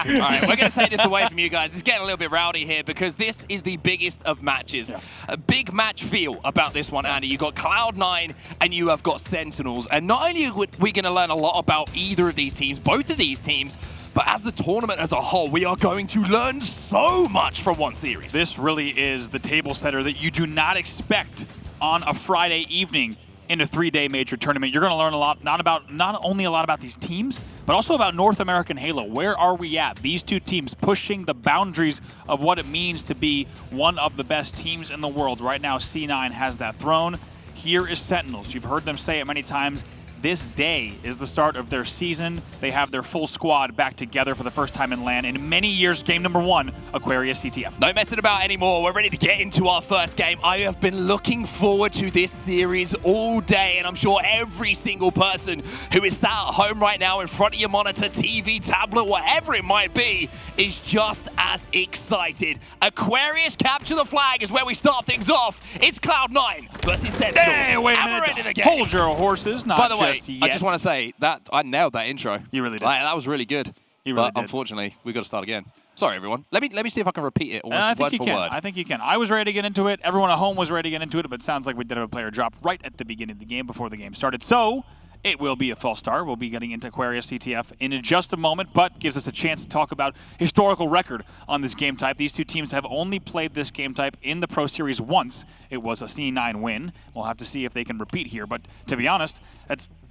All right, we're going to take this away from you guys. It's getting a little bit rowdy here because this is the biggest of matches. Yeah. A big match feel about this one, Andy. You've got Cloud9 and you have got Sentinels. And not only are we going to learn a lot about either of these teams, both of these teams, but as the tournament as a whole, we are going to learn so much from one series. This really is the table setter that you do not expect on a Friday evening in a 3-day major tournament. You're going to learn a lot, not only a lot about these teams, but also about North American Halo. Where are we at? These two teams pushing the boundaries of what it means to be one of the best teams in the world. Right now, C9 has that throne. Here is Sentinels. You've heard them say it many times. This day is the start of their season. They have their full squad back together for the first time in LAN in many years. Game number 1, Aquarius CTF. No messing about anymore. We're ready to get into our first game. I have been looking forward to this series all day, and I'm sure every single person who is sat at home right now in front of your monitor, TV, tablet, whatever it might be, is just as excited. Aquarius capture the flag is where we start things off. It's Cloud9 versus Sentinels. Hey, wait a minute. Hold your horses. Not By the way, yet. I just want to say that I nailed that intro. You really did. That was really good. You really but did. Unfortunately, we've got to start again. Sorry, everyone. Let me see if I can repeat it almost word for word. I think you can. I was ready to get into it. Everyone at home was ready to get into it, but it sounds like we did have a player drop right at the beginning of the game before the game started. So it will be a false start. We'll be getting into Aquarius CTF in just a moment, but gives us a chance to talk about historical record on this game type. These two teams have only played this game type in the Pro Series once. It was a C9 win. We'll have to see if they can repeat here, but to be honest,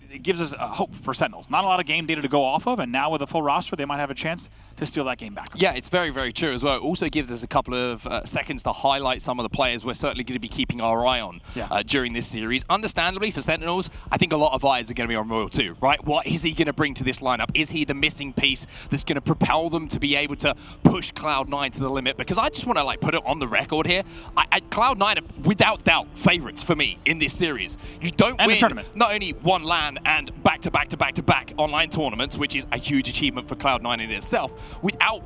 it gives us a hope for Sentinels. Not a lot of game data to go off of, and now with a full roster, they might have a chance to steal that game back. Yeah, it's very, very true as well. It also gives us a couple of seconds to highlight some of the players we're certainly going to be keeping our eye on during this series. Understandably, for Sentinels, I think a lot of eyes are going to be on Royal 2, right? What is he going to bring to this lineup? Is he the missing piece that's going to propel them to be able to push Cloud9 to the limit? Because I just want to put it on the record here. Cloud9 are, without doubt, favorites for me in this series. You don't win not only one LAN and back-to-back-to-back-to-back online tournaments, which is a huge achievement for Cloud9 in itself, without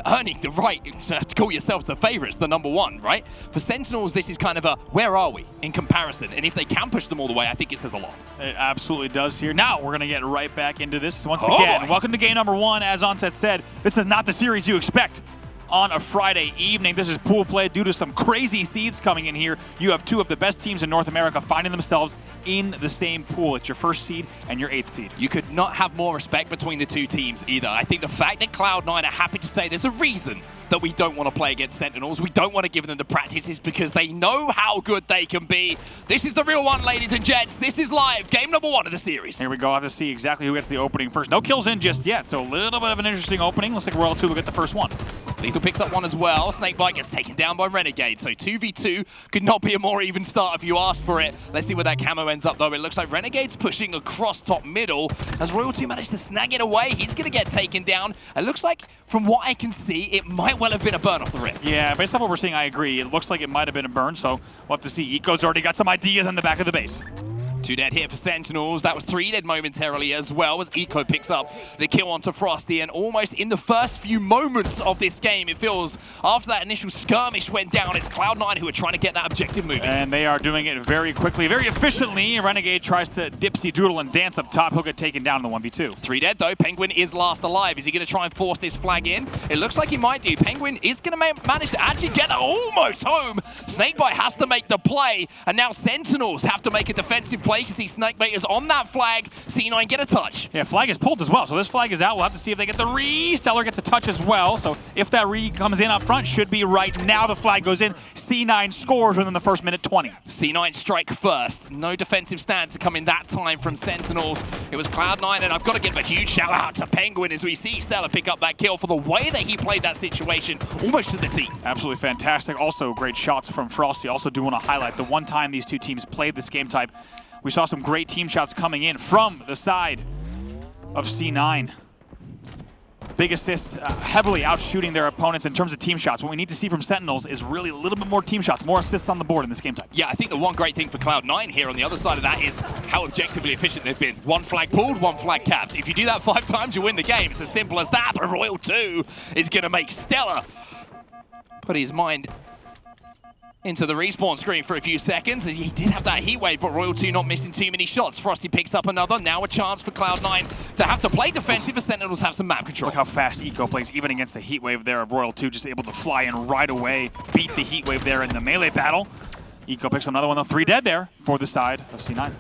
earning the right to call yourselves the favorites, the number 1, right? For Sentinels, this is kind of a, where are we in comparison? And if they can push them all the way, I think it says a lot. It absolutely does here. Now, we're going to get right back into this once again. Welcome to game number 1. As Onset said, this is not the series you expect on a Friday evening. This is pool play due to some crazy seeds coming in here. You have 2 of the best teams in North America finding themselves in the same pool. It's your 1st seed and your 8th seed. You could not have more respect between the 2 teams either. I think the fact that Cloud9 are happy to say there's a reason that we don't want to play against Sentinels, we don't want to give them the practices because they know how good they can be. This is the real one, ladies and gents. This is live, game number 1 of the series. Here we go. I'll have to see exactly who gets the opening first. No kills in just yet, so a little bit of an interesting opening. Looks like Royal 2 will get the first one. LethuL picks up one as well. SnakeBite gets taken down by Renegade. So 2v2 could not be a more even start if you asked for it. Let's see where that camo ends up, though. It looks like Renegade's pushing across top middle. As Royal 2 managed to snag it away, he's going to get taken down. It looks like, from what I can see, it might well have been a burn off the rip. Yeah, based on what we're seeing, I agree. It looks like it might have been a burn, so we'll have to see. Eco's already got some ideas on the back of the base. 2 dead here for Sentinels. That was 3 dead momentarily as well as Eco picks up the kill onto Frosty. And almost in the first few moments of this game, it feels after that initial skirmish went down, it's Cloud9 who are trying to get that objective moving. And they are doing it very quickly, very efficiently. Renegade tries to dipsy doodle and dance up top. He'll get taken down in the 1v2. 3 dead though. Pznguin is last alive. Is he going to try and force this flag in? It looks like he might do. Pznguin is going to manage to actually get that almost home. SnakeBite has to make the play. And now Sentinels have to make a defensive play because see SnakeBite is on that flag. C9 get a touch. Yeah, flag is pulled as well. So this flag is out. We'll have to see if they get the re. StelluR gets a touch as well. So if that re comes in up front, should be right now. The flag goes in. C9 scores within the first minute 20. C9 strike first. No defensive stand to come in that time from Sentinels. It was Cloud9, and I've got to give a huge shout out to Pznguin as we see StelluR pick up that kill for the way that he played that situation almost to the T. Absolutely fantastic. Also great shots from Frosty. Also do want to highlight the one time these two teams played this game type. We saw some great team shots coming in from the side of C9. Big assists, heavily outshooting their opponents in terms of team shots. What we need to see from Sentinels is really a little bit more team shots, more assists on the board in this game type. Yeah, I think the one great thing for Cloud9 here on the other side of that is how objectively efficient they've been. 1 flag pulled, 1 flag capped. If you do that 5 times, you win the game. It's as simple as that, but Royal 2 is going to make StelluR put his mind into the respawn screen for a few seconds. He did have that heat wave, but Royal2 not missing too many shots. Frosty picks up another. Now a chance for Cloud9 to have to play defensive as Sentinels have some map control. Look how fast Eco plays, even against the heat wave there of Royal2, just able to fly in right away, beat the heat wave there in the melee battle. Eco picks another one, though. 3 dead there for the side of C9.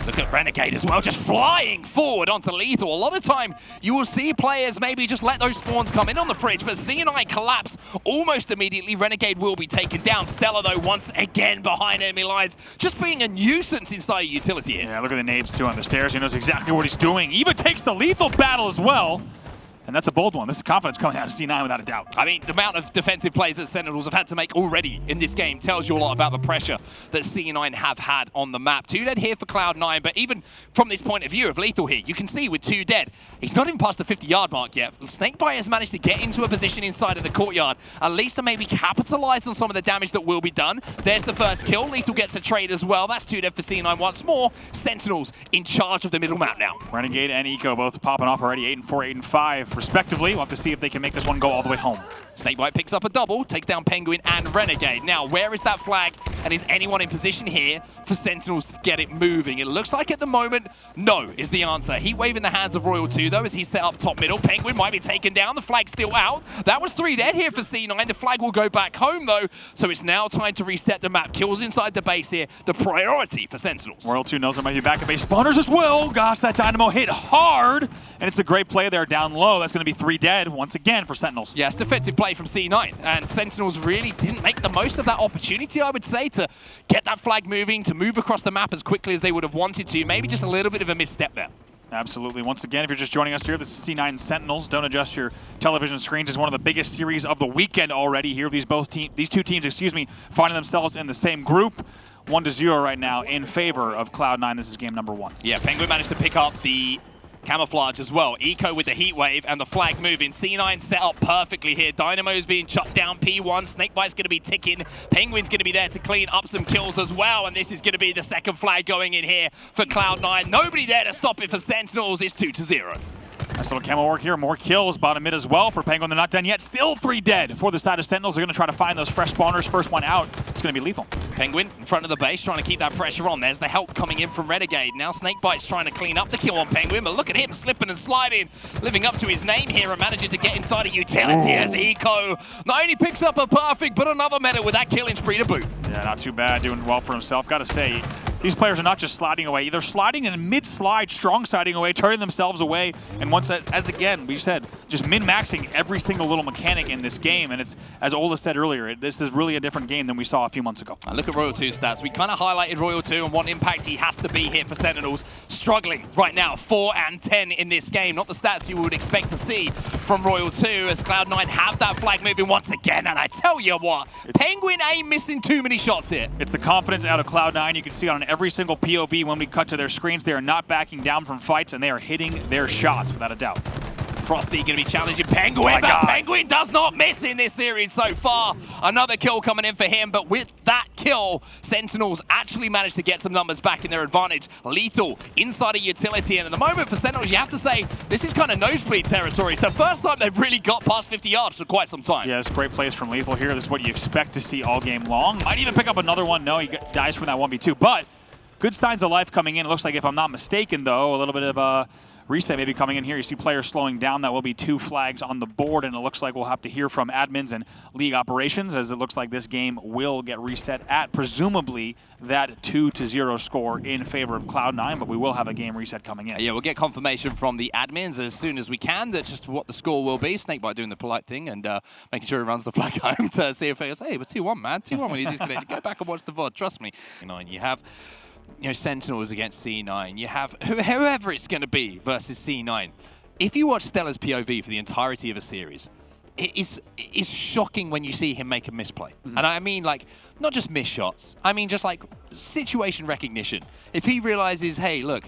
Look at Renegade as well, just flying forward onto LethuL. A lot of the time, you will see players maybe just let those spawns come in on the fridge, but C9 collapse almost immediately. Renegade will be taken down. StelluR, though, once again behind enemy lines, just being a nuisance inside a utility here. Yeah, look at the nades, too, on the stairs. He knows exactly what he's doing. Even takes the lethal battle as well. And that's a bold one. This is confidence coming out of C9 without a doubt. I mean, the amount of defensive plays that Sentinels have had to make already in this game tells you a lot about the pressure that C9 have had on the map. 2 dead here for Cloud9, but even from this point of view of LethuL here, you can see with 2 dead, he's not even past the 50-yard mark yet. SnakeBite has managed to get into a position inside of the courtyard, at least to maybe capitalize on some of the damage that will be done. There's the first kill. LethuL gets a trade as well. That's 2 dead for C9 once more. Sentinels in charge of the middle map now. Renegade and Eco both popping off already, 8 and 4, 8 and 5, respectively. We'll have to see if they can make this one go all the way home. SnakeBite picks up a double, takes down Pznguin and Renegade. Now, where is that flag? And is anyone in position here for Sentinels to get it moving? It looks like at the moment, no is the answer. Heat wave in the hands of Royal2, though, as he's set up top middle. Pznguin might be taken down. The flag's still out. That was 3 dead here for C9. The flag will go back home, though. So it's now time to reset the map. Kills inside the base here. The priority for Sentinels. Royal2 knows there might be back at base spawners as well. Gosh, that Dynamo hit hard. And it's a great play there down low. That's going to be 3 dead once again for Sentinels. Yes, defensive play from C9. And Sentinels really didn't make the most of that opportunity, I would say, to get that flag moving, to move across the map as quickly as they would have wanted to. Maybe just a little bit of a misstep there. Absolutely. Once again, if you're just joining us here, this is C9 Sentinels. Don't adjust your television screens. It's one of the biggest series of the weekend already here. These two teams, finding themselves in the same group. 1-0 right now in favor of Cloud9. This is game number 1. Yeah, Pznguin managed to pick up the camouflage as well. Eco with the heat wave and the flag moving. C9 set up perfectly here. Dynamo's being shut down. P1. SnakeBite's going to be ticking. Pznguin's going to be there to clean up some kills as well. And this is going to be the second flag going in here for Cloud9. Nobody there to stop it for Sentinels. It's 2-0. Nice little camo work here. More kills bottom mid as well for Pznguin. They're not done yet. Still 3 dead for the side of Sentinels. They're going to try to find those fresh spawners. First one out, it's going to be lethal. Pznguin in front of the base, trying to keep that pressure on. There's the help coming in from Renegade. Now SnakeBite's trying to clean up the kill on Pznguin, but look at him slipping and sliding, living up to his name here and managing to get inside a utility as Eco not only picks up a perfect, but another medal with that killing spree to boot. Yeah, not too bad. Doing well for himself. Got to say, these players are not just sliding away. They're sliding and mid-slide, strong siding away, turning themselves away. And once, as again, we said, just min-maxing every single little mechanic in this game. And it's, as Ola said earlier, this is really a different game than we saw a few months ago. Look at Royal2's stats. We kind of highlighted Royal2 and what impact he has to be here for Sentinels. Struggling right now, 4 and 10 in this game. Not the stats you would expect to see from Royal2 as Cloud9 have that flag moving once again. And I tell you what, Pznguin ain't missing too many shots here. It's the confidence out of Cloud9. You can see on every single POV when we cut to their screens, they are not backing down from fights and they are hitting their shots without a doubt. Frosty going to be challenging Pznguin, but Pznguin does not miss in this series so far. Another kill coming in for him, but with that kill, Sentinels actually managed to get some numbers back in their advantage. LethuL inside a utility, and at the moment for Sentinels, you have to say, this is kind of nosebleed territory. It's the first time they've really got past 50 yards for quite some time. Yeah, it's great plays from LethuL here. This is what you expect to see all game long. Might even pick up another one. No, he dies from that 1v2, but good signs of life coming in. It looks like, if I'm not mistaken, though, a little bit of a reset maybe coming in here. You see players slowing down. That will be 2 flags on the board, and it looks like we'll have to hear from admins and league operations, as it looks like this game will get reset at presumably that 2-0 score in favor of Cloud9, but we will have a game reset coming in. Yeah, we'll get confirmation from the admins as soon as we can that just what the score will be. SnakeBite doing the polite thing and making sure he runs the flag home to see if it was 2-1, man. 2-1 when he's disconnected. Go back and watch the VOD, trust me. You have Sentinels against C9. You have whoever it's going to be versus C9. If you watch StelluR's POV for the entirety of a series, it's shocking when you see him make a misplay. And I mean, like, not just miss shots. I mean, just like situation recognition. If he realizes, hey, look,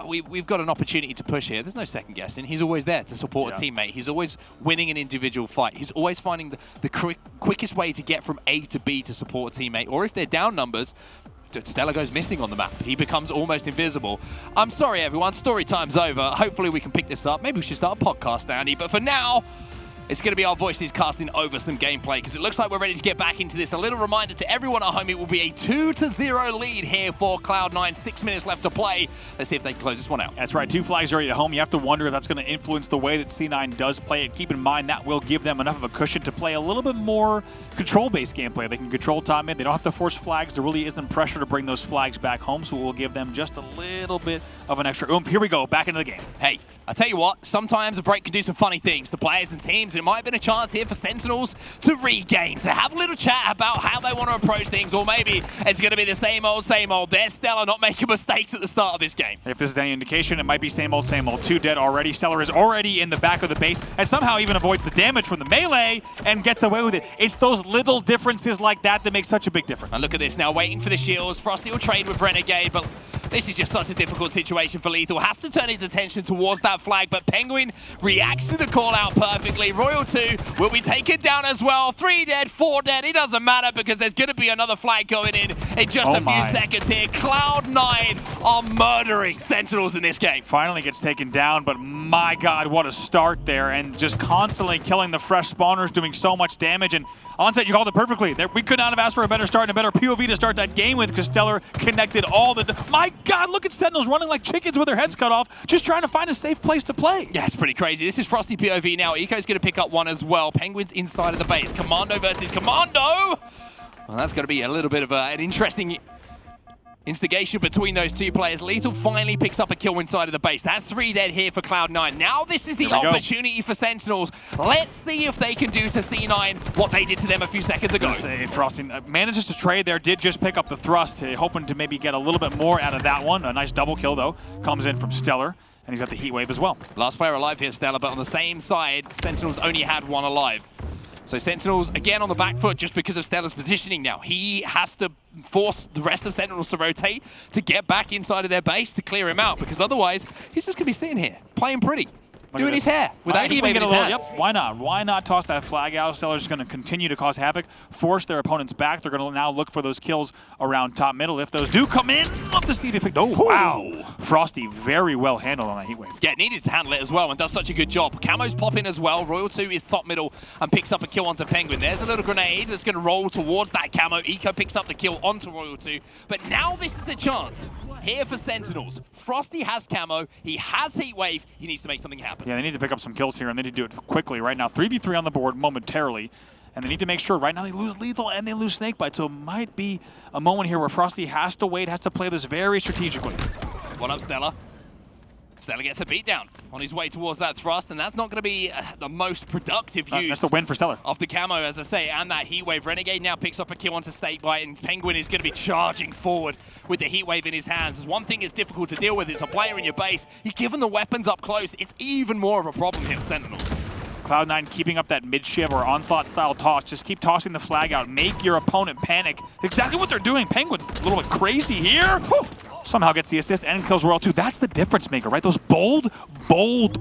we've got an opportunity to push here, there's no second guessing. He's always there to support a teammate. He's always winning an individual fight. He's always finding the quickest way to get from A to B to support a teammate. Or if they're down numbers, StelluR goes missing on the map. He becomes almost invisible. I'm sorry, everyone. Story time's over. Hopefully we can pick this up. Maybe we should start a podcast, Andy. But for now, it's going to be our voices casting over some gameplay because it looks like we're ready to get back into this. A little reminder to everyone at home, it will be a 2-0 lead here for Cloud9. 6 minutes left to play. Let's see if they can close this one out. That's right, 2 flags already at home. You have to wonder if that's going to influence the way that C9 does play it. Keep in mind that will give them enough of a cushion to play a little bit more control-based gameplay. They can control top mid. They don't have to force flags. There really isn't pressure to bring those flags back home, so it will give them just a little bit of an extra oomph. Here we go, back into the game. Hey, I tell you what, sometimes a break can do some funny things to players and teams. It might have been a chance here for Sentinels to regain, to have a little chat about how they want to approach things, or maybe it's going to be the same old, same old. There's StelluR not making mistakes at the start of this game. If this is any indication, it might be same old, same old. 2 dead already. StelluR is already in the back of the base and somehow even avoids the damage from the melee and gets away with it. It's those little differences like that that make such a big difference. And look at this now, waiting for the shields. Frosty will trade with Renegade, but this is just such a difficult situation for LethuL. Has to turn his attention towards that flag, but Pznguin reacts to the call out perfectly. Royal2 will be taken down as well. 3 dead, 4 dead. It doesn't matter because there's going to be another flag going in just a few seconds here. Cloud9 are murdering Sentinels in this game. Finally gets taken down, but my God, what a start there. And just constantly killing the fresh spawners, doing so much damage. And Onset, you called it perfectly. We could not have asked for a better start and a better POV to start that game with because StelluR connected all the... My God, look at Sentinels running like chickens with their heads cut off, just trying to find a safe place to play. Yeah, it's pretty crazy. This is Frosty POV now. Eco's going to pick up one as well. Pznguin's inside of the base. Commando versus Commando. Well, that's going to be a little bit of an interesting instigation between those two players. LethuL finally picks up a kill inside of the base. That's 3 dead here for Cloud9. Now this is the opportunity for Sentinels. Let's see if they can do to C9 what they did to them a few seconds ago. Frosty manages to trade there, did just pick up the thrust, hoping to maybe get a little bit more out of that one. A nice double kill, though, comes in from StelluR, and he's got the heat wave as well. Last player alive here, StelluR, but on the same side, Sentinels only had one alive. So Sentinels, again, on the back foot just because of StelluR's positioning now. He has to force the rest of Sentinels to rotate to get back inside of their base to clear him out, because otherwise, he's just going to be sitting here, playing pretty, doing his hair without even getting his hands. Yep, why not? Why not toss that flag out? StelluR's going to continue to cause havoc, force their opponents back. They're going to now look for those kills around top middle. If those do come in, love to see if he picked. Oh, wow. Frosty very well handled on that heat wave. Yeah, needed to handle it as well and does such a good job. Camo's popping as well. Royal2 is top middle and picks up a kill onto Pznguin. There's a little grenade that's going to roll towards that Camo. Eco picks up the kill onto Royal2. But now this is the chance here for Sentinels. Frosty has Camo. He has heat wave. He needs to make something happen. Yeah, they need to pick up some kills here, and they need to do it quickly right now. 3v3 on the board momentarily, and they need to make sure. Right now they lose LethuL and they lose SnakeBite, so it might be a moment here where Frosty has to wait, has to play this very strategically. What up, StelluR? StelluR gets a beatdown on his way towards that thrust, and that's not going to be the most productive use. That's the win for StelluR. Of the Camo, as I say, and that heat wave. Renegade now picks up a kill onto SnakeBite, and Pznguin is going to be charging forward with the heat wave in his hands. There's one thing that's difficult to deal with. It's a player in your base. You're given the weapons up close. It's even more of a problem here for Sentinels. Cloud9 keeping up that mid-shiv or onslaught-style toss. Just keep tossing the flag out. Make your opponent panic. That's exactly what they're doing. Pznguin's a little bit crazy here. Whew. Somehow gets the assist and kills Royal2. That's the difference maker, right? Those bold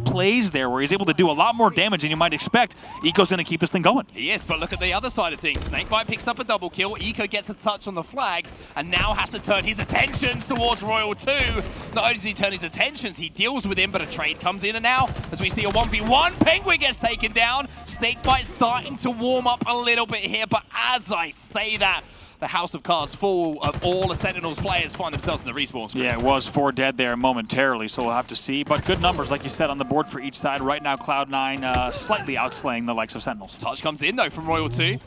plays there where he's able to do a lot more damage than you might expect. Eco's going to keep this thing going. He is, but look at the other side of things. SnakeBite picks up a double kill. Eco gets a touch on the flag and now has to turn his attentions towards Royal2. Not only does he turn his attentions, he deals with him, but a trade comes in, and now, as we see a 1v1, Pznguin gets taken down. SnakeBite starting to warm up a little bit here, but as I say that, the house of cards full of all the Sentinels players find themselves in the respawn screen. Yeah, it was 4 dead there momentarily, so we'll have to see. But good numbers, like you said, on the board for each side. Right now, Cloud9 slightly outslaying the likes of Sentinels. Touch comes in, though, from Royal2.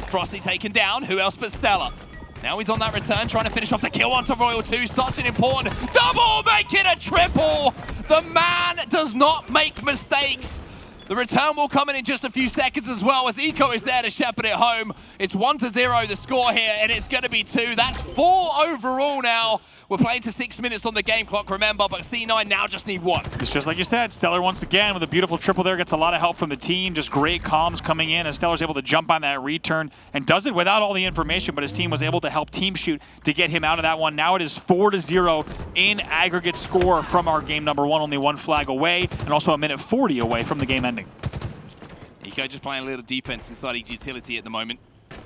Frosty taken down. Who else but StelluR? Now he's on that return, trying to finish off the kill onto Royal2. Such an important double, make it a triple. The man does not make mistakes. The return will come in just a few seconds as well, as Eco is there to shepherd it home. It's 1-0 the score here, and it's going to be 2. That's 4 overall now. We're playing to 6 minutes on the game clock, remember, but C9 now just need 1. It's just like you said, StelluR once again with a beautiful triple there, gets a lot of help from the team, just great comms coming in, and StelluR's able to jump on that return and does it without all the information, but his team was able to help team shoot to get him out of that one. Now it is 4-0 in aggregate score from our game number 1, only 1 flag away, and also a minute 40 away from the game ending. Eco just playing a little defense inside his utility at the moment.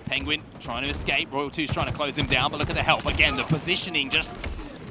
Pznguin trying to escape. Royal2's trying to close him down, but look at the help. Again, the positioning just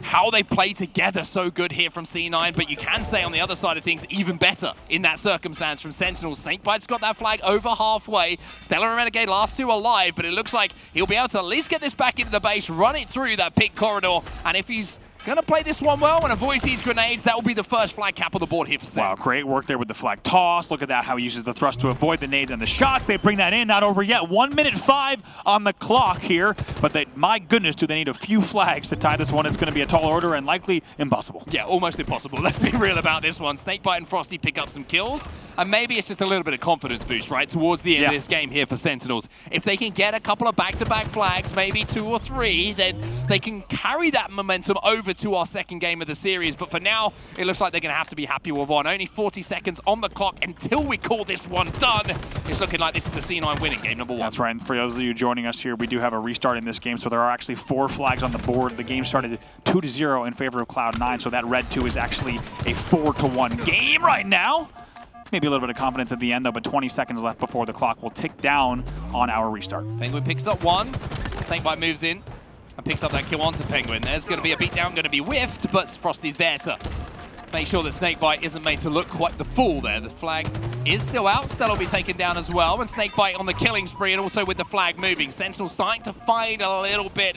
how they play together so good here from C9, but you can say on the other side of things, even better in that circumstance from Sentinels. SnakeBite's got that flag over halfway. StelluR and Renegade last two alive, but it looks like he'll be able to at least get this back into the base, run it through that pink corridor, and if he's gonna play this one well and avoid these grenades, that will be the first flag cap on the board here for Sen. Wow, great work there with the flag toss. Look at that, how he uses the thrust to avoid the nades and the shots. They bring that in, not over yet. 1 minute 5 on the clock here, but my goodness, do they need a few flags to tie this one. It's gonna be a tall order and likely impossible. Yeah, almost impossible. Let's be real about this one. SnakeBite and Frosty pick up some kills, and maybe it's just a little bit of confidence boost, right, towards the end of this game here for Sentinels. If they can get a couple of back-to-back flags, maybe 2 or 3, then they can carry that momentum over to our second game of the series, but for now, it looks like they're going to have to be happy with one. Only 40 seconds on the clock until we call this one done. It's looking like this is a C9 win in game number 1. That's right, and for those of you joining us here, we do have a restart in this game, so there are actually 4 flags on the board. The game started 2-0 in favor of Cloud9, so that red 2 is actually a 4-1 game right now. Maybe a little bit of confidence at the end, though, but 20 seconds left before the clock will tick down on our restart. Pznguin picks up 1. SnakeBite moves in and picks up that kill onto Pznguin. There's going to be a beatdown, going to be whiffed, but Frosty's there to make sure that SnakeBite isn't made to look quite the fool there. The flag is still out. StelluR will be taken down as well, and SnakeBite on the killing spree, and also with the flag moving. Sentinel starting to find a little bit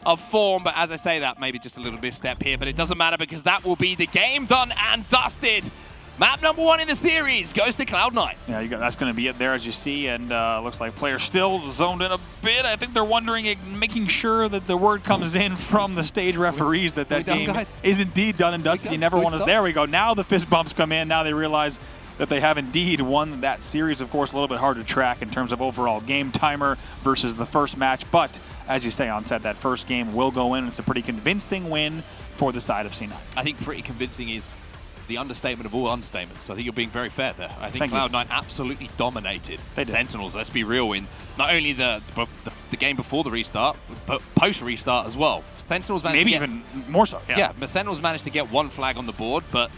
of form, but as I say that, maybe just a little misstep here, but it doesn't matter because that will be the game done and dusted. Map number 1 in the series goes to Cloud9. Yeah, that's going to be it there, as you see, and looks like players still zoned in a bit. I think they're wondering, making sure that the word comes in from the stage referees that game is indeed done and dusted. You never want us. There we go. Now the fist bumps come in. Now they realize that they have indeed won that series. Of course, a little bit hard to track in terms of overall game timer versus the first match, but as you say, on set, that first game will go in. It's a pretty convincing win for the side of C9. I think pretty convincing is the understatement of all understatements. So I think you're being very fair there. I think Cloud9 absolutely dominated Sentinels. Let's be real, in not only the game before the restart, but post-restart as well. Sentinels managed maybe even more so. Yeah, but Sentinels managed to get 1 flag on the board, but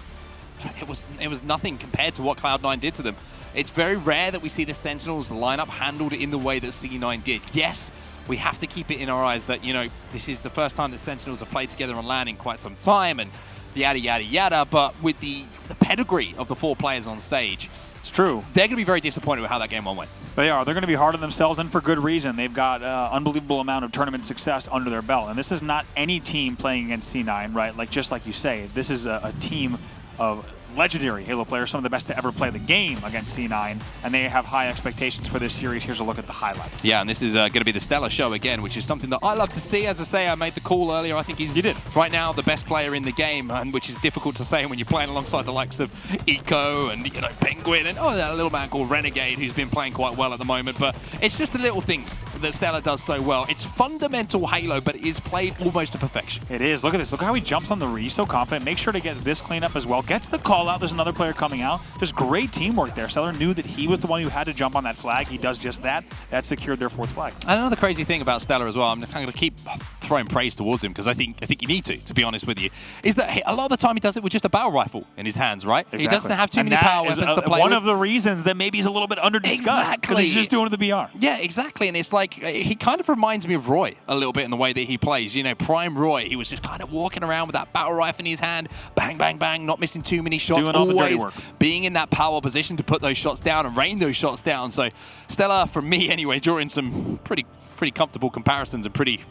it was nothing compared to what Cloud9 did to them. It's very rare that we see the Sentinels lineup handled in the way that C9 did. Yes, we have to keep it in our eyes that, you know, this is the first time that Sentinels have played together on LAN in quite some time, and yada, yada, yada, but with the pedigree of the 4 players on stage, it's true. They're going to be very disappointed with how that game went. They are. They're going to be hard on themselves, and for good reason. They've got unbelievable amount of tournament success under their belt, and this is not any team playing against C9, right? Like, just like you say, this is a team of legendary Halo players, some of the best to ever play the game against C9, and they have high expectations for this series. Here's a look at the highlights. Yeah, and this is going to be the StelluR show again, which is something that I love to see. As I say, I made the call earlier. I think he's right now the best player in the game, and which is difficult to say when you're playing alongside the likes of Eco and, you know, Pznguin and that little man called Renegade who's been playing quite well at the moment. But it's just the little things that StelluR does so well. It's fundamental Halo, but it is played almost to perfection. It is. Look at this. Look how he jumps on the re, so confident. Make sure to get this cleanup as well. Gets the call out. There's another player coming out. Just great teamwork there. StelluR knew that he was the one who had to jump on that flag. He does just that. That secured their 4th flag. And another crazy thing about StelluR as well, I'm going to keep throwing praise towards him because I think you need to be honest with you, is that a lot of the time he does it with just a barrel rifle in his hands, right? Exactly. He doesn't have too many power weapons to play one with. of the reasons that maybe he's a little bit under-discussed. Exactly. He's just doing the BR. Yeah, exactly. And it's like, he kind of reminds me of Roy a little bit in the way that he plays. You know, Prime Roy, he was just kind of walking around with that battle rifle in his hand, bang, bang, bang, not missing too many shots, doing all the dirty work, being in that power position to put those shots down and rain those shots down. So StelluR, from me anyway, drawing some pretty comfortable comparisons and pretty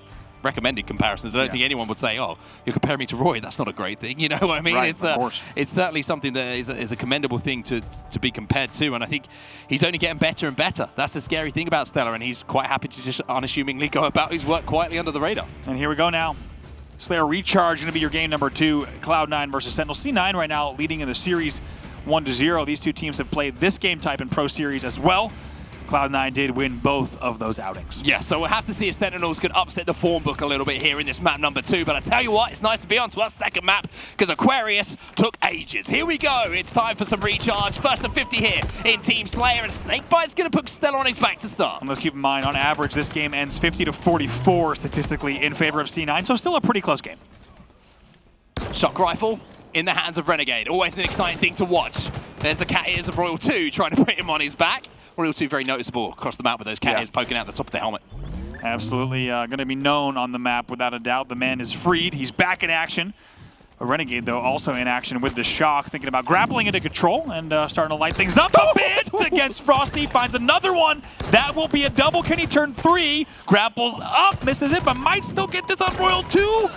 recommended comparisons. I don't think anyone would say, oh, you're comparing me to Roy. That's not a great thing. You know what I mean? Right, of course. It's certainly something that is a commendable thing to be compared to, and I think he's only getting better and better. That's the scary thing about StelluR, and he's quite happy to just unassumingly go about his work quietly under the radar. And here we go now. Slayer Recharge going to be your game number 2. Cloud9 versus Sentinels. C9 right now leading in the series 1-0. These 2 teams have played this game type in Pro Series as well. Cloud9 did win both of those outings. Yeah, so we'll have to see if Sentinels can upset the form book a little bit here in this map number 2. But I tell you what, it's nice to be on to our second map because Aquarius took ages. Here we go. It's time for some recharge. First and 50 here in Team Slayer, and SnakeBite's going to put StelluR on his back to start. And let's keep in mind, on average, this game ends 50-44 statistically in favor of C9, so still a pretty close game. Shock rifle in the hands of Renegade. Always an exciting thing to watch. There's the cat ears of Royal 2 trying to put him on his back. Royal 2 very noticeable across the map with those cat ears poking out the top of the helmet. Absolutely going to be known on the map without a doubt. The man is freed. He's back in action. A Renegade, though, also in action with the shock, thinking about grappling into control and starting to light things up a bit against Frosty. Finds another one. That will be a double. Can he turn 3? Grapples up, misses it, but might still get this on Royal 2.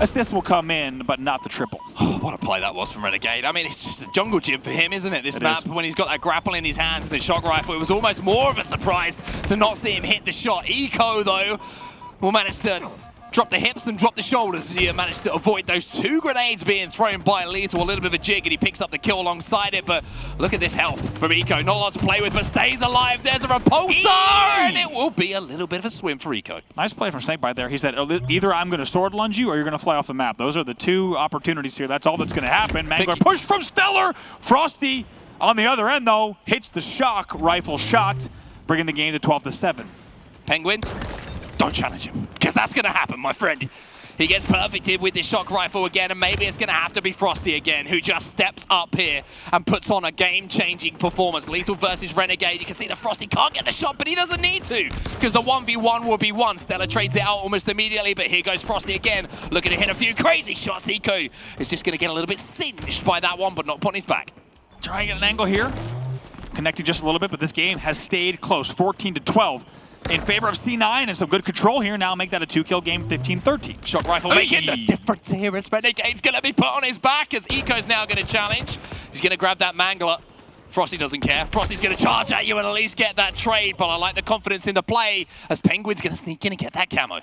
Assist will come in, but not the triple. What a play that was from Renegade. I mean, it's just a jungle gym for him, isn't it? This map, when he's got that grapple in his hands and the shock rifle, it was almost more of a surprise to not see him hit the shot. Eco, though, will manage to drop the hips and drop the shoulders as he managed to avoid those 2 grenades being thrown by LethuL. A little bit of a jig, and he picks up the kill alongside it. But look at this health from Eco. Not a lot to play with, but stays alive. There's a repulsor, and it will be a little bit of a swim for Eco. Nice play from SnakeBite there. He said, either I'm going to sword lunge you or you're going to fly off the map. Those are the 2 opportunities here. That's all that's going to happen. Mangler push from StelluR. Frosty on the other end, though, hits the shock rifle shot, bringing the game to 12-7. Pznguin, don't challenge him, because that's going to happen, my friend. He gets perfected with this shock rifle again, and maybe it's going to have to be Frosty again, who just steps up here and puts on a game-changing performance. LethuL versus Renegade. You can see that Frosty can't get the shot, but he doesn't need to, because the 1v1 will be one. StelluR trades it out almost immediately, but here goes Frosty again, looking to hit a few crazy shots. Eco is just going to get a little bit singed by that one, but not put on his back. Trying to get an angle here. Connecting just a little bit, but this game has stayed close, 14-12. In favor of C9 and some good control here. Now make that a 2-kill game, 15-13. Shock rifle making the difference here as Renegade's going to be put on his back as Eco's now going to challenge. He's going to grab that Mangler. Frosty doesn't care. Frosty's going to charge at you and at least get that trade, but I like the confidence in the play as Pznguin's going to sneak in and get that camo.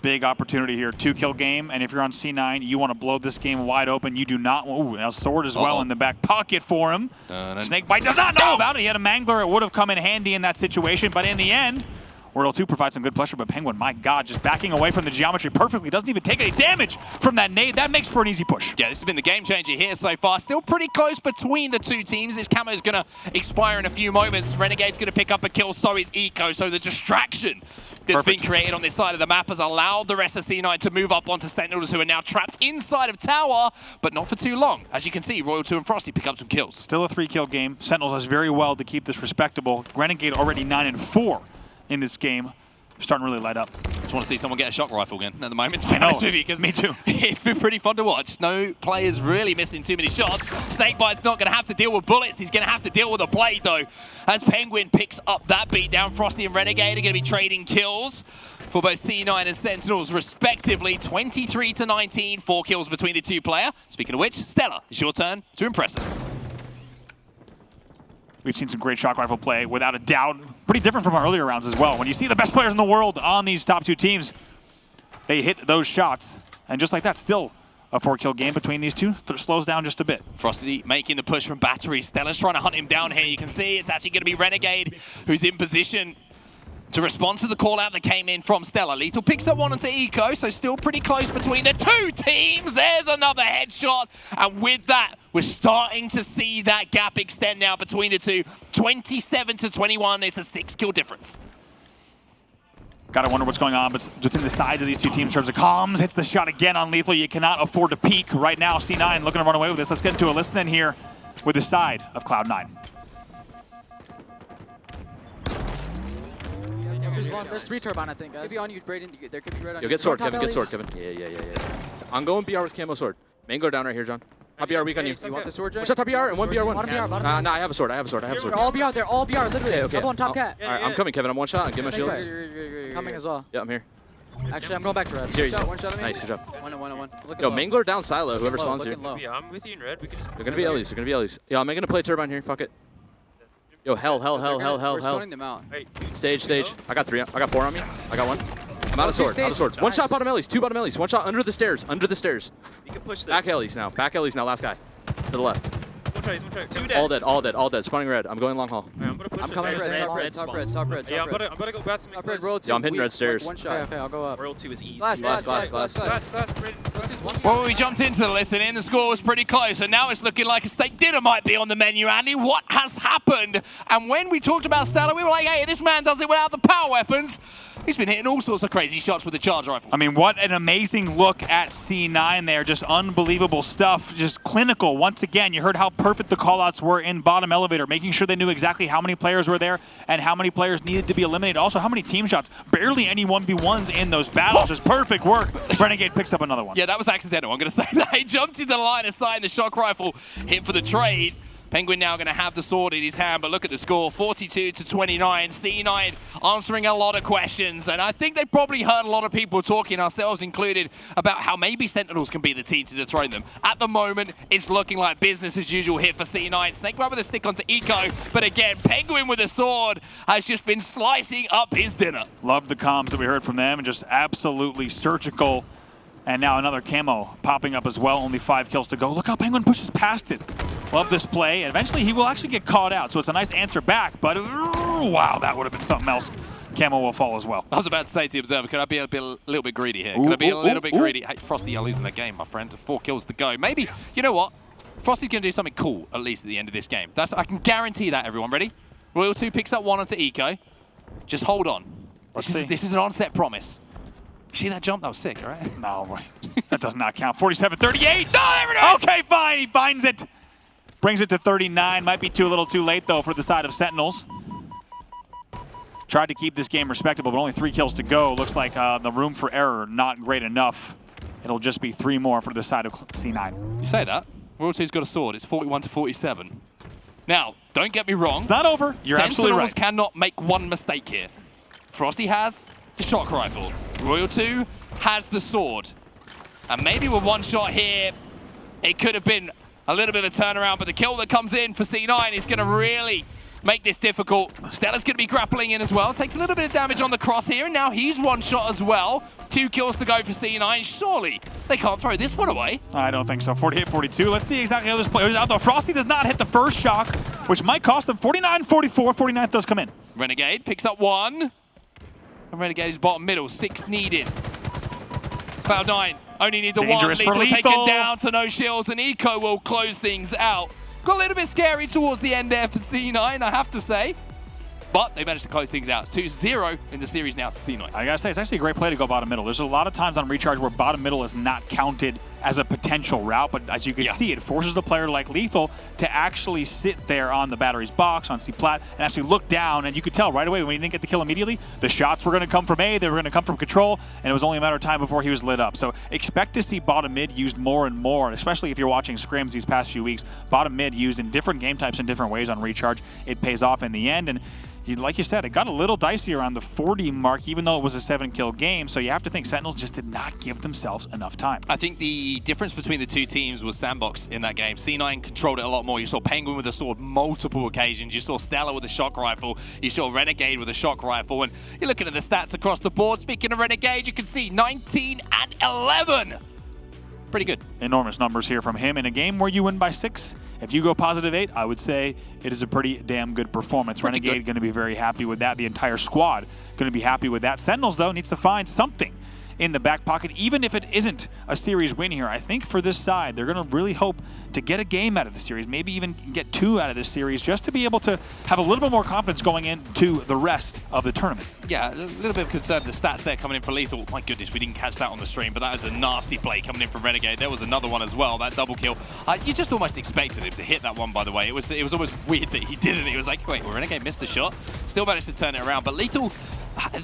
Big opportunity here, 2-kill game, and if you're on C9, you want to blow this game wide open. You do not. Ooh, now sword as well in the back pocket for him. SnakeBite does not know about it. He had a Mangler. It would have come in handy in that situation, but in the end, World 2 provides some good pressure, but Pznguin, my God, just backing away from the geometry perfectly. Doesn't even take any damage from that nade. That makes for an easy push. Yeah, this has been the game changer here so far. Still pretty close between the 2 teams. This camo is going to expire in a few moments. Renegade's going to pick up a kill, so is Eco. So the distraction that's been created on this side of the map has allowed the rest of C9 to move up onto Sentinels, who are now trapped inside of tower, but not for too long. As you can see, Royal 2 and Frosty pick up some kills. Still a 3-kill game. Sentinels does very well to keep this respectable. Renegade already 9-4. In this game, starting to really light up. Just want to see someone get a shock rifle again at the moment. I know, because me too. It's been pretty fun to watch. No players really missing too many shots. SnakeBite's not going to have to deal with bullets. He's going to have to deal with a blade, though. As Pznguin picks up that beat down, Frosty and Renegade are going to be trading kills for both C9 and Sentinels, respectively. 23-19, 4 kills between the 2 players. Speaking of which, StelluR, it's your turn to impress us. We've seen some great shock rifle play, without a doubt. Pretty different from our earlier rounds as well. When you see the best players in the world on these top 2 teams, they hit those shots. And just like that, still a 4-kill game between these 2. Slows down just a bit. Frosty making the push from battery. StelluR's trying to hunt him down here. You can see it's actually going to be Renegade who's in position to respond to the call-out that came in from StelluR. LethuL picks up one onto Eco, so still pretty close between the 2 teams. There's another headshot, and with that, we're starting to see that gap extend now between the 2. 27-21, it's a 6-kill difference. Gotta wonder what's going on between the sides of these 2 teams in terms of comms. Hits the shot again on LethuL. You cannot afford to peek right now. C9 looking to run away with this. Let's get into a listen in here with the side of Cloud9. There's 3 turbine, I think, guys. Could be on you, Brayden. There could be red on you. Yo, get sword, Kevin. Get sword, Kevin. Yeah. I'm going BR with camo sword. Mangler down right here, John. Top BR, weak on you. You want the sword, John? What's up, top BR? And 1 BR, 1. Bottom BR, bottom BR. Nah, I have a sword. They're all BR, they're all BR, literally. Okay. Up on top cat. Alright, I'm coming, Kevin. I'm 1 shot. I'll get my shields. Coming as well. Yeah, I'm here. Actually, I'm going back to red. Here, One shot on me. nice, good job. One. Yo, Mangler down silo, whoever spawns here. Yeah, I'm with you in red. We can just They're gonna be Ellie's. Yeah, I'm gonna play turbine here. Fuck it. Yo, hell. We're spawning them out. Stage. I got 3. I got 4 on me. I got 1. I'm out of swords. 1 shot bottom Ellie's, 2 bottom Ellie's. 1 shot under the stairs. You can push this. Back Ellie's now. Last guy. To the left. One try. 2 dead. All dead. Spawning red. I'm going long haul. Right, I'm gonna push I'm this. coming There's red, Top red. Yeah, I'm gonna go back to Top me. red, roll 2. Yeah, I'm hitting red stairs. One shot. Okay, I'll go up. Royal 2 is easy. Glass. Well, we jumped into the listen in, the score was pretty close, and now it's looking like a steak dinner might be on the menu, Andy. What has happened? And when we talked about StelluR, we were like, hey, this man does it without the power weapons. He's been hitting all sorts of crazy shots with the charge rifle. I mean, what an amazing look at C9 there. Just unbelievable stuff. Just clinical. Once again, you heard how perfect the callouts were in bottom elevator, making sure they knew exactly how many players were there and how many players needed to be eliminated. Also, how many team shots. Barely any 1v1s in those battles. Just perfect work. Renegade picks up another one. Yeah, that was accidental. I'm going to say that. He jumped into the line of sight and the shock rifle hit for the trade. Pznguin now going to have the sword in his hand, but look at the score, 42-29. C9 answering a lot of questions, and I think they probably heard a lot of people talking, ourselves included, about how maybe Sentinels can be the team to dethrone them. At the moment, it's looking like business as usual hit for C9. SnakeBite with a stick onto Eco, but again, Pznguin with a sword has just been slicing up his dinner. Love the comms that we heard from them, and just absolutely surgical. And now another camo popping up as well, only 5 kills to go. Look how Pznguin pushes past it. Love this play. Eventually, he will actually get caught out, so it's a nice answer back, but wow, that would have been something else. Camo will fall as well. I was about to say to the Observer, could I be a little bit greedy here? Could I be a little bit greedy? Hey, Frosty, you're losing the game, my friend. 4 kills to go. Maybe, you know what? Frosty's going to do something cool, at least at the end of this game. I can guarantee that, everyone. Ready? Royal2 picks up 1 onto Eco. Just hold on. This is an on-set promise. See that jump? That was sick, all right? No, right. That does not count. 47-38. No, there it is! Okay, fine. He finds it. Brings it to 39. Might be a little too late, though, for the side of Sentinels. Tried to keep this game respectable, but only 3 kills to go. Looks like the room for error not great enough. It'll just be 3 more for the side of C9. You say that. Royalty's got a sword. It's 41-47. Now, don't get me wrong. It's not over. You're absolutely right. Sentinels cannot make one mistake here. Frosty has the shock rifle. Royal2 has the sword. And maybe with 1 shot here, it could have been a little bit of a turnaround, but the kill that comes in for C9 is going to really make this difficult. StelluR's going to be grappling in as well. Takes a little bit of damage on the cross here, and now he's 1 shot as well. 2 kills to go for C9. Surely they can't throw this one away. I don't think so. 48-42. Let's see exactly how this plays out, though. Frosty does not hit the first shock, which might cost him 49-44. 49 does come in. Renegade picks up 1. And Renegade is bottom middle. 6 needed. Cloud9 only need the Dangerous 1. for LethuL taken LethuL. down to no shields, and Eco will close things out. Got a little bit scary towards the end there for C9, I have to say. But they managed to close things out. It's 2-0 in the series now to C9. I gotta say, it's actually a great play to go bottom middle. There's a lot of times on recharge where bottom middle is not counted as a potential route, but as you can see, it forces a player like LethuL to actually sit there on the battery's box, on C-Plat, and actually look down, and you could tell right away when he didn't get the kill immediately, the shots were gonna come from A, they were gonna come from control, and it was only a matter of time before he was lit up. So expect to see bottom mid used more and more, especially if you're watching scrims these past few weeks. Bottom mid used in different game types in different ways on recharge. It pays off in the end, and like you said, it got a little dicey around the 40 mark, even though it was a 7-kill game. So you have to think Sentinels just did not give themselves enough time. I think the difference between the 2 teams was sandbox in that game. C9 controlled it a lot more. You saw Pznguin with a sword multiple occasions. You saw StelluR with a shock rifle. You saw Renegade with a shock rifle. And you're looking at the stats across the board. Speaking of Renegade, you can see 19 and 11. Pretty good. Enormous numbers here from him in a game where you win by 6. If you go +8, I would say it is a pretty damn good performance. Renegade going to be very happy with that. The entire squad going to be happy with that. Sentinels, though, needs to find something in the back pocket, even if it isn't a series win here. I think for this side, they're going to really hope to get a game out of the series, maybe even get 2 out of this series, just to be able to have a little bit more confidence going into the rest of the tournament. Yeah, a little bit of concern. The stats there coming in for LethuL. My goodness, we didn't catch that on the stream, but that was a nasty play coming in from Renegade. There was another one as well, that double kill. You just almost expected him to hit that one, by the way. It was almost weird that he didn't. He was like, wait, well, Renegade missed the shot. Still managed to turn it around, but LethuL,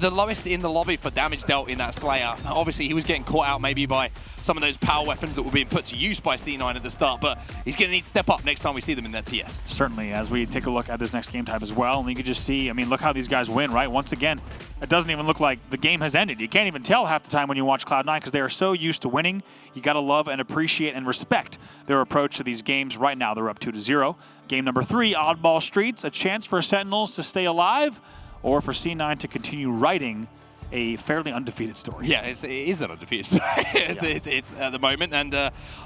the lowest in the lobby for damage dealt in that Slayer. Obviously, he was getting caught out maybe by some of those power weapons that were being put to use by C9 at the start, but he's going to need to step up next time we see them in that TS. Certainly, as we take a look at this next game type as well, and you can just see, I mean, look how these guys win, right? Once again, it doesn't even look like the game has ended. You can't even tell half the time when you watch Cloud9 because they are so used to winning. You got to love and appreciate and respect their approach to these games. Right now, they're up 2-0. Game number 3, Oddball Streets, a chance for Sentinels to stay alive or for C9 to continue writing a fairly undefeated story. Yeah, it is an undefeated story. it's at the moment, and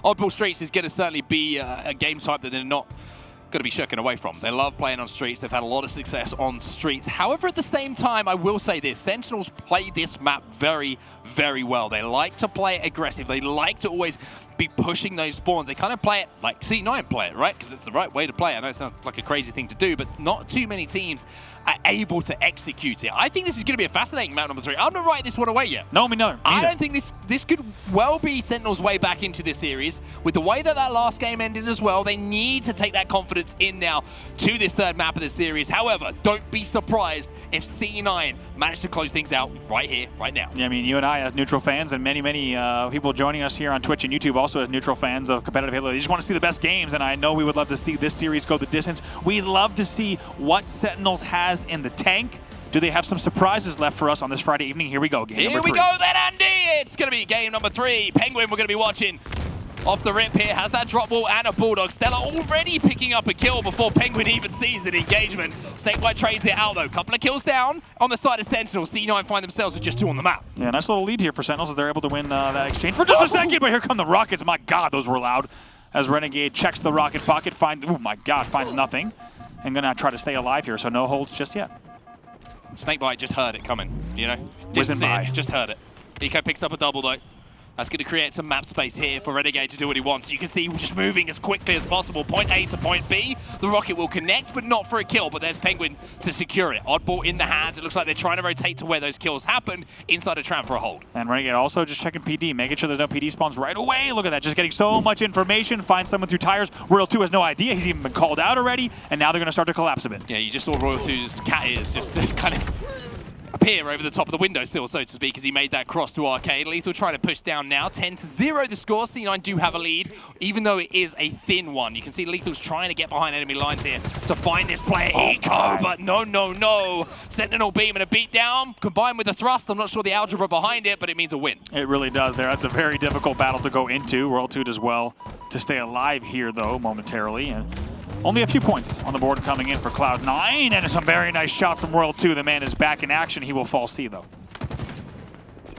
Oddball Streets is going to certainly be a game type that they're not going to be shirking away from. They love playing on streets. They've had a lot of success on streets. However, at the same time, I will say this, Sentinels play this map very, very well. They like to play aggressive. They like to always be pushing those spawns. They kind of play it like C9 play it, right? Because it's the right way to play it. I know it sounds like a crazy thing to do, but not too many teams are able to execute it. I think this is going to be a fascinating map number 3. I'm not writing this one away yet. No, me neither. I don't think this could well be Sentinels' way back into this series. With the way that last game ended as well, they need to take that confidence in now to this 3rd map of the series. However, don't be surprised if C9 manage to close things out right here, right now. Yeah, I mean, you and I as neutral fans and many people joining us here on Twitch and YouTube also as neutral fans of competitive Halo, they just want to see the best games, and I know we would love to see this series go the distance. We'd love to see what Sentinels has in the tank. Do they have some surprises left for us on this Friday evening? Here we go, game number 3. Here we go then, Andy! It's going to be game number 3. Pznguin we're going to be watching off the rip here. Has that drop ball and a Bulldog. StelluR already picking up a kill before Pznguin even sees an engagement. SnakeBite trades it out though. Couple of kills down on the side of Sentinels. C9 find themselves with just 2 on the map. Yeah, nice little lead here for Sentinels as they're able to win that exchange for just a second, but here come the Rockets. My God, those were loud. As Renegade checks the rocket pocket, finds nothing. And gonna try to stay alive here, so no holds just yet. SnakeBite just heard it coming, you know? Whizzing by. Just heard it. Eco picks up a double though. That's going to create some map space here for Renegade to do what he wants. You can see just moving as quickly as possible. Point A to point B. The rocket will connect, but not for a kill. But there's Pznguin to secure it. Oddball in the hands. It looks like they're trying to rotate to where those kills happen inside a tram for a hold. And Renegade also just checking PD, making sure there's no PD spawns right away. Look at that, just getting so much information. Find someone through tires. Royal2 has no idea. He's even been called out already. And now they're going to start to collapse a bit. Yeah, you just saw Royal2's cat ears just kind of appear over the top of the window still, so to speak, as he made that cross to Arcade. LethuL trying to push down now. 10-0 the score. C9 do have a lead, even though it is a thin one. You can see LethuL's trying to get behind enemy lines here to find this player, Eco, but no. Sentinel beam and a beatdown, combined with a thrust. I'm not sure the algebra behind it, but it means a win. It really does there. That's a very difficult battle to go into. Royal2 does well to stay alive here, though, momentarily. And only a few points on the board coming in for Cloud9, and some very nice shots from Royal2. The man is back in action. He will fall C, though.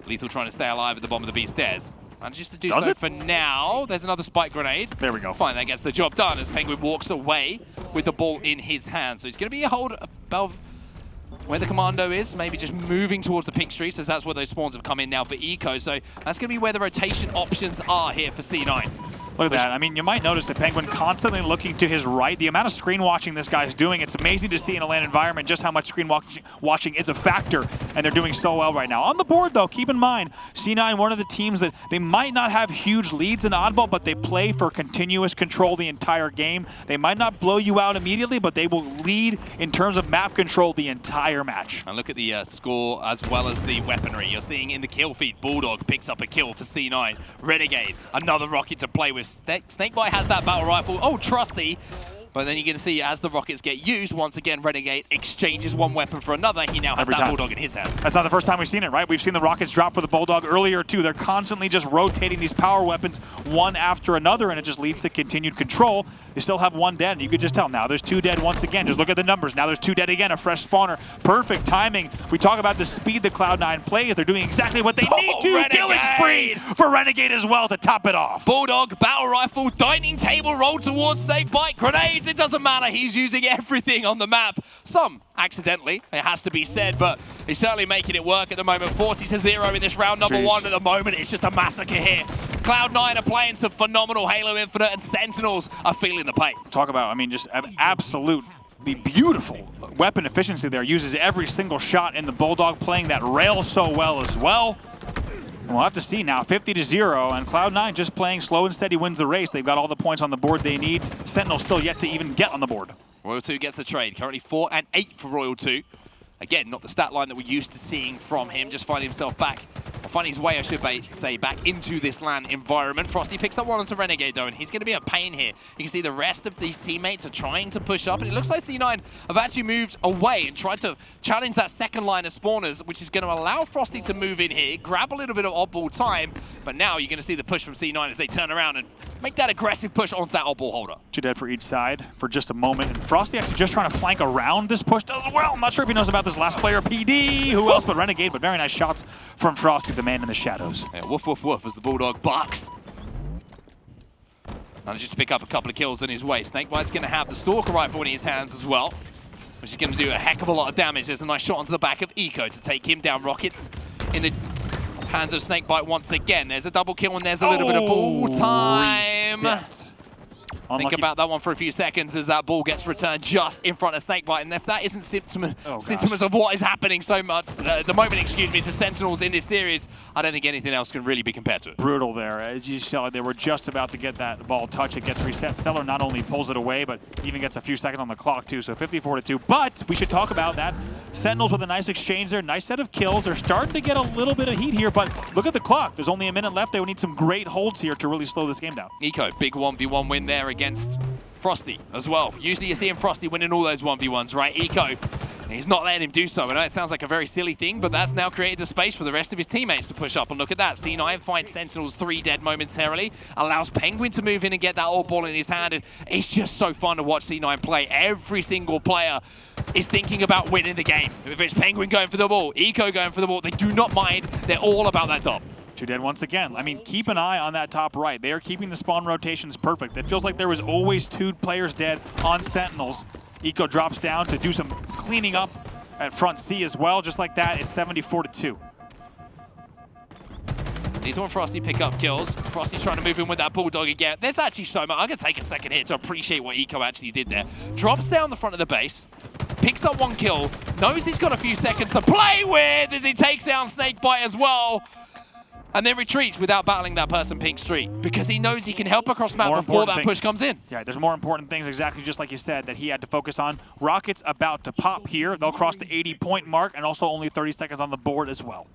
LethuL trying to stay alive at the bottom of the B stairs. Manages to do so for now. There's another spike grenade. There we go. Fine, that gets the job done as Pznguin walks away with the ball in his hand. So he's going to be a hold above where the commando is, maybe just moving towards the pink streets, as that's where those spawns have come in now for Eco. So that's going to be where the rotation options are here for C9. Look at that. I mean, you might notice that Pznguin constantly looking to his right. The amount of screen watching this guy's doing, it's amazing to see in a LAN environment just how much screen watching is a factor, and they're doing so well right now. On the board, though, keep in mind, C9, one of the teams that they might not have huge leads in Oddball, but they play for continuous control the entire game. They might not blow you out immediately, but they will lead in terms of map control the entire match. And look at the score as well as the weaponry. You're seeing in the kill feed, Bulldog picks up a kill for C9. Renegade, another rocket to play with. SnakeBite has that battle rifle. Oh, trusty. But then you're going to see as the rockets get used, once again, Renegade exchanges one weapon for another. He now has that Bulldog in his hand. That's not the first time we've seen it, right? We've seen the rockets drop for the Bulldog earlier, too. They're constantly just rotating these power weapons one after another, and it just leads to continued control. They still have one dead, and you could just tell now there's 2 dead once again. Just look at the numbers. Now there's 2 dead again, a fresh spawner. Perfect timing. We talk about the speed that Cloud9 plays. They're doing exactly what they need to. Renegade. Killing spree for Renegade as well to top it off. Bulldog, battle rifle, dining table roll towards SnakeBite. Grenades, it doesn't matter. He's using everything on the map. Some accidentally, it has to be said, but he's certainly making it work at the moment. 40-0 in this round number 1 at the moment. It's just a massacre here. Cloud9 are playing some phenomenal Halo Infinite, and Sentinels are feeling the pain. Talk about, I mean, just absolutely beautiful weapon efficiency there. Uses every single shot in the Bulldog, playing that rail so well as well. And we'll have to see now, 50-0, and Cloud9 just playing slow and steady wins the race. They've got all the points on the board they need. Sentinel still yet to even get on the board. Royal2 gets the trade. Currently 4 and 8 for Royal2. Again, not the stat line that we're used to seeing from him. Just finding himself back, or finding his way, I should say, back into this LAN environment. Frosty picks up one onto Renegade, though, and he's going to be a pain here. You can see the rest of these teammates are trying to push up, and it looks like C9 have actually moved away and tried to challenge that second line of spawners, which is going to allow Frosty to move in here, grab a little bit of oddball time, but now you're going to see the push from C9 as they turn around and make that aggressive push onto that oddball holder. 2 dead for each side for just a moment, and Frosty actually just trying to flank around this push does well. I'm not sure if he knows about this last player, PD. Who else but Renegade, but very nice shots from Frosty, the man in the shadows. Yeah, woof, woof, woof as the Bulldog barks. Manages to pick up a couple of kills in his way. SnakeBite's going to have the Stalker rifle in his hands as well, which is going to do a heck of a lot of damage. There's a nice shot onto the back of Eco to take him down. Rockets in the hands of SnakeBite once again. There's a double kill and there's a little bit of ball time. Reset. Think about that one for a few seconds as that ball gets returned just in front of SnakeBite. And if that isn't symptoms of what is happening so much at the moment, to Sentinels in this series, I don't think anything else can really be compared to it. Brutal there. As you saw, they were just about to get that ball touch. It gets reset. StelluR not only pulls it away, but even gets a few seconds on the clock too. So 54-2. But we should talk about that. Sentinels with a nice exchange there. Nice set of kills. They're starting to get a little bit of heat here, but look at the clock. There's only a minute left. They would need some great holds here to really slow this game down. Eco, big 1v1 win there against Frosty as well. Usually you're seeing Frosty winning all those 1v1s, right? Eco, he's not letting him do so. I know it sounds like a very silly thing, but that's now created the space for the rest of his teammates to push up. And look at that. C9 finds Sentinels 3 dead momentarily, allows Pznguin to move in and get that Oddball in his hand. And it's just so fun to watch C9 play. Every single player is thinking about winning the game. If it's Pznguin going for the ball, Eco going for the ball, they do not mind. They're all about that dub. 2 dead once again. I mean, keep an eye on that top right. They are keeping the spawn rotations perfect. It feels like there was always 2 players dead on Sentinels. Eco drops down to do some cleaning up at front C as well. Just like that, it's 74-2. LethuL and Frosty pick up kills. Frosty's trying to move in with that Bulldog again. There's actually so much. I'm going to take a second here to appreciate what Eco actually did there. Drops down the front of the base, picks up 1 kill, knows he's got a few seconds to play with as he takes down SnakeBite as well. And then retreats without battling that person pink street because he knows he can help across map before that push comes in. Yeah, there's more important things, exactly just like you said, that he had to focus on. Rocket's about to pop here. They'll cross the 80-point mark and also only 30 seconds on the board as well.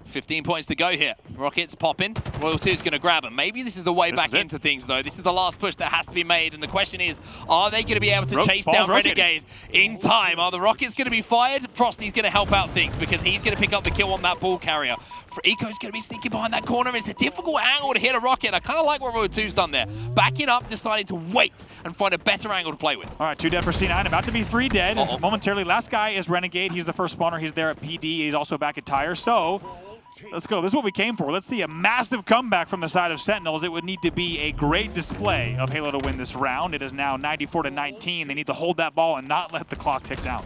15 points to go here. Rocket's popping. LethuL is going to grab him. Maybe this is the way back into things, though. This is the last push that has to be made, and the question is, are they going to be able to chase down Renegade in time? Are the Rockets going to be fired? Frosty's going to help out things because he's going to pick up the kill on that ball carrier. Eco's going to be sneaking behind that corner. It's a difficult angle to hit a Rocket. I kind of like what LethuL's done there. Backing up, deciding to wait and find a better angle to play with. All right, 2 dead for C9. About to be 3 dead. Momentarily, last guy is Renegade. He's the first spawner. He's there at PD. He's also back at Tire. So let's go. This is what we came for. Let's see a massive comeback from the side of Sentinels. It would need to be a great display of Halo to win this round. It is now 94-19. They need to hold that ball and not let the clock tick down.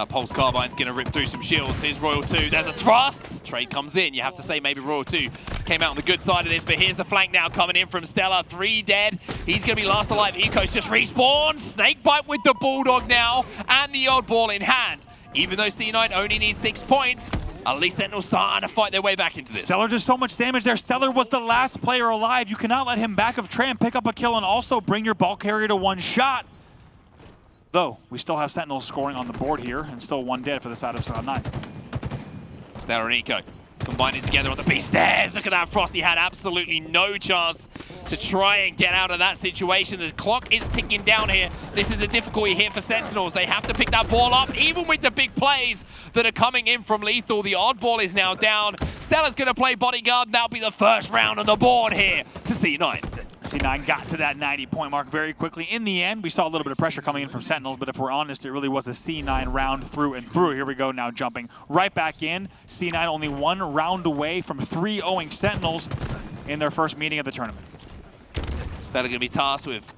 Pulse Carbine's going to rip through some shields. Here's LethuL. There's a thrust. Trade comes in. You have to say maybe LethuL came out on the good side of this, but here's the flank now coming in from StelluR. 3 dead. He's going to be last alive. Eco's just respawned. SnakeBite with the Bulldog now and the Oddball in hand. Even though C9 only needs 6 points, at least Sentinels starting to fight their way back into this. StelluR does so much damage there. StelluR was the last player alive. You cannot let him back of Trey and pick up a kill and also bring your ball carrier to 1 shot. Though, we still have Sentinels scoring on the board here and still 1 dead for the side of Cloud9. StelluR and Eco combining together on the B stairs. Look at that. Frosty had absolutely no chance to try and get out of that situation. The clock is ticking down here. This is the difficulty here for Sentinels. They have to pick that ball up, even with the big plays that are coming in from LethuL. The Oddball is now down. StelluR's going to play bodyguard. That'll be the first round on the board here to C9. C9 got to that 90-point mark very quickly. In the end, we saw a little bit of pressure coming in from Sentinels, but if we're honest, it really was a C9 round through and through. Here we go now, jumping right back in. C9 only 1 round away from 3-0ing Sentinels in their first meeting of the tournament. StelluR going to be tasked with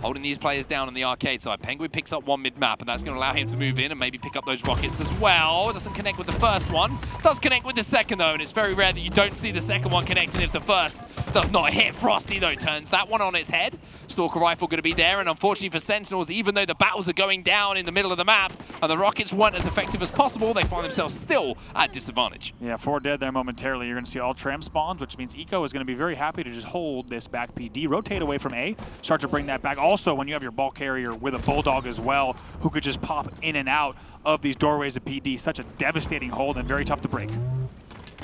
holding these players down on the arcade side. Pznguin picks up 1 mid-map, and that's going to allow him to move in and maybe pick up those Rockets as well. Doesn't connect with the first one. Does connect with the second, though, and it's very rare that you don't see the second one connecting if the first does not hit. Frosty, though, turns that one on its head. Stalker Rifle going to be there, and unfortunately for Sentinels, even though the battles are going down in the middle of the map and the Rockets weren't as effective as possible, they find themselves still at disadvantage. Yeah, 4 dead there momentarily. You're going to see all tram spawns, which means Eco is going to be very happy to just hold this back PD, rotate away from A, start to bring that back. Also, when you have your ball carrier with a Bulldog as well, who could just pop in and out of these doorways of PD, such a devastating hold and very tough to break.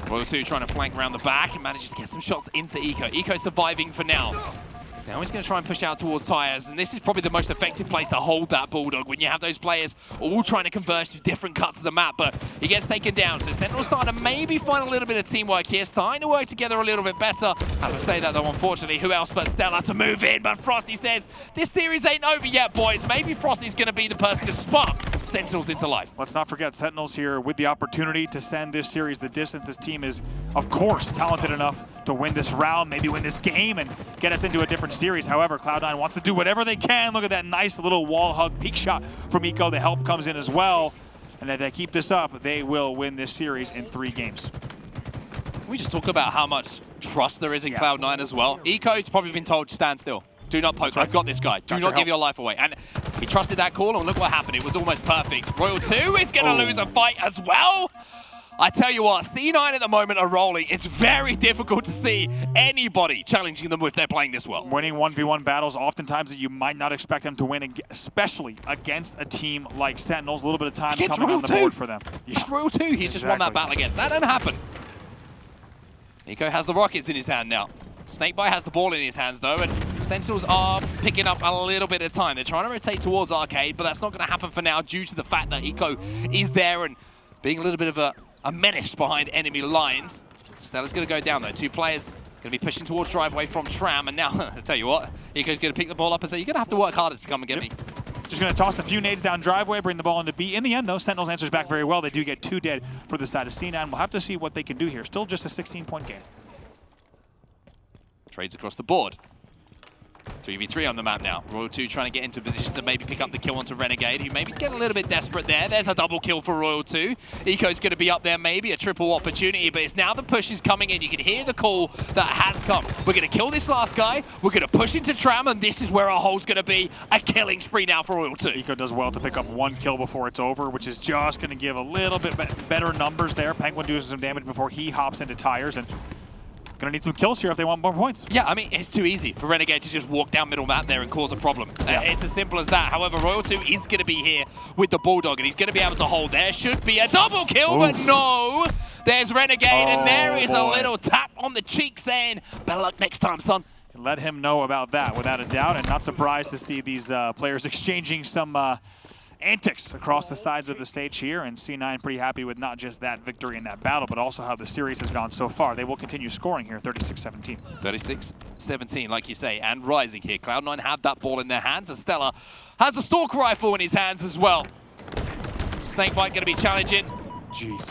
LethuL trying to flank around the back and manages to get some shots into Eco. Eco surviving for now. Now he's going to try and push out towards Tires, and this is probably the most effective place to hold that Bulldog when you have those players all trying to converge to different cuts of the map, but he gets taken down. So Sentinels starting to maybe find a little bit of teamwork here, starting to work together a little bit better. As I say that, though, unfortunately, who else but StelluR to move in? But Frosty says, this series ain't over yet, boys. Maybe Frosty's going to be the person to spark Sentinels into life. Let's not forget Sentinels here with the opportunity to send this series the distance. This team is, of course, talented enough to win this round, maybe win this game, and get us into a different series. However, Cloud9 wants to do whatever they can. Look at that nice little wall hug peek shot from Eco. The help comes in as well. And if they keep this up, they will win this series in 3 games. We just talk about how much trust there is in Cloud9 as well. Eco's probably been told to stand still. Do not poke. I've got this guy. Do not give your life away. And he trusted that call, and look what happened. It was almost perfect. LethuL is going to lose a fight as well. I tell you what, C9 at the moment are rolling. It's very difficult to see anybody challenging them if they're playing this well. Winning 1v1 battles, oftentimes that you might not expect them to win, especially against a team like Sentinels. A little bit of time coming on the board for them. It's LethuL. He's just won that battle against. That didn't happen. Eco has the rockets in his hand now. SnakeBite has the ball in his hands though, and Sentinels are picking up a little bit of time. They're trying to rotate towards Arcade, but that's not going to happen for now due to the fact that Eco is there and being a little bit of a menace behind enemy lines. StelluR's going to go down though. 2 players going to be pushing towards driveway from Tram, and now, I tell you what, Eco's going to pick the ball up and say, you're going to have to work harder to come and get me. Just going to toss a few nades down driveway, bring the ball into B. In the end, though, Sentinels answers back very well. They do get 2 dead for the side of C9. We'll have to see what they can do here. Still just a 16-point game. Trades across the board. 3v3 on the map now. LethuL trying to get into a position to maybe pick up the kill onto Renegade, who maybe get a little bit desperate there. There's a double kill for LethuL. Eco's going to be up there, maybe a triple opportunity, but it's now the push is coming in. You can hear the call that has come. We're going to kill this last guy. We're going to push into Tram, and this is where our hole's going to be. A killing spree now for LethuL. Eco does well to pick up 1 kill before it's over, which is just going to give a little bit better numbers there. Pznguin doing some damage before he hops into tires, and gonna need some kills here if they want more points. Yeah, I mean, it's too easy for Renegade to just walk down middle map there and cause a problem. It's as simple as that. However, LethuL is gonna be here with the Bulldog, and he's gonna be able to hold. There should be a double kill, but no! There's Renegade, and there is a little tap on the cheek saying, better luck next time, son. Let him know about that, without a doubt, and not surprised to see these players exchanging some antics across the sides of the stage here, and C9 pretty happy with not just that victory in that battle, but also how the series has gone so far. They will continue scoring here, 36-17. 36-17, like you say, and rising here. Cloud9 have that ball in their hands, and StelluR has a Stalk Rifle in his hands as well. SnakeBite going to be challenging. Jeez.